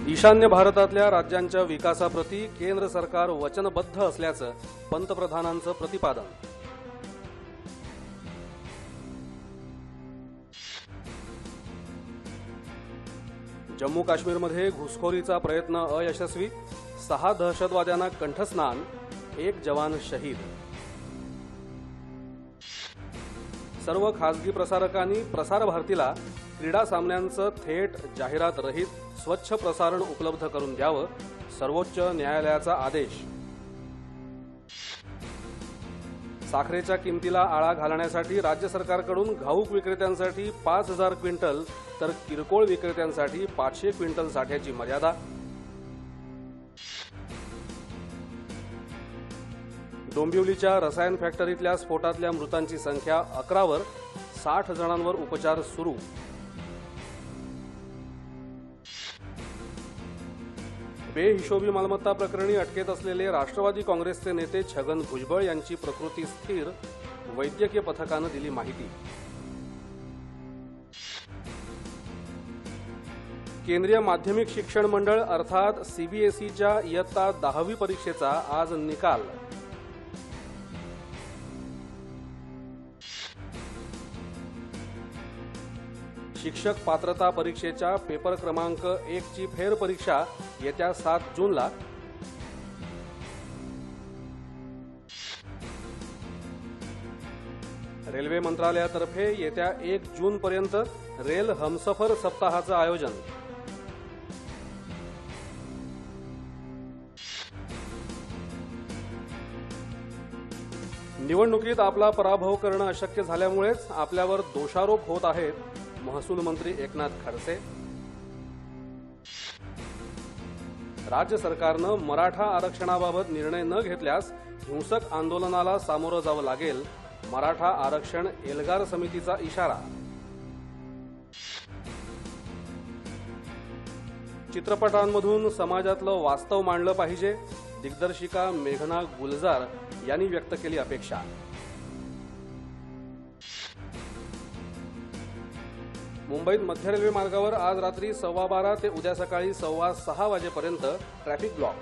ईशान्य भारतातल्या राज्यांच्या विकासाप्रती केंद्र सरकार वचनबद्ध असल्याचं पंतप्रधानांचं प्रतिपादन. जम्मू काश्मीरमध्ये घुसखोरीचा प्रयत्न अयशस्वी, 6 दहशतवाद्यांना कंठस्नान, 1 जवान शहीद. सर्व खासगी प्रसारकांनी प्रसार भारतीला क्रीडा सामन्यांचं थेट जाहिरात रहित स्वच्छ प्रसारण उपलब्ध करून द्यावं, सर्वोच्च न्यायालयाचा आदेश. साखरेच्या किमतीला आळा घालण्यासाठी राज्य सरकारकडून घाऊक विक्रेत्यांसाठी 5000 क्विंटल तर किरकोळ विक्रेत्यांसाठी 500 क्विंटल साठ्याची मर्यादा. डोंबिवलीच्या रसायन फॅक्टरीतल्या स्फोटातल्या मृतांची संख्या 11वर, 60 जणांवर उपचार सुरू. बेहिशोबी मालमत्ता प्रकरणी अटकेत असलेले राष्ट्रवादी काँग्रेसचे नेते छगन भुजबळ यांची प्रकृती स्थिर, वैद्यकीय पथकानं दिली माहिती. केंद्रीय माध्यमिक शिक्षण मंडळ अर्थात सीबीएसईच्या इयत्ता 10वी परीक्षेचा आज निकाल. शिक्षक पात्रता परीक्षेच्या पेपर क्रमांक 1 ची फेरपरीक्षा येत्या 7 जूनला. रेल्वे मंत्रालयातर्फे येत्या 1 जूनपर्यंत रेल हमसफर सप्ताहाचं आयोजन. निवडणुकीत आपला पराभव करणं अशक्य झाल्यामुळेच आपल्यावर दोषारोप होत आहेत, महसूल मंत्री एकनाथ खडसे. राज्य सरकारनं मराठा आरक्षणाबाबत निर्णय न घेतल्यास हिंसक आंदोलनाला सामोरं जावं लागेल, मराठा आरक्षण एल्गार समितीचा इशारा. चित्रपटांमधून समाजातलं वास्तव मांडलं पाहिजे, दिग्दर्शिका मेघना गुलजार यांनी व्यक्त केली अपेक्षा. मुंबईत मध्य रेल्वे मार्गावर आज रात्री 12:15 ते उद्या सकाळी 6:15 वाजेपर्यंत ट्रॅफिक ब्लॉक.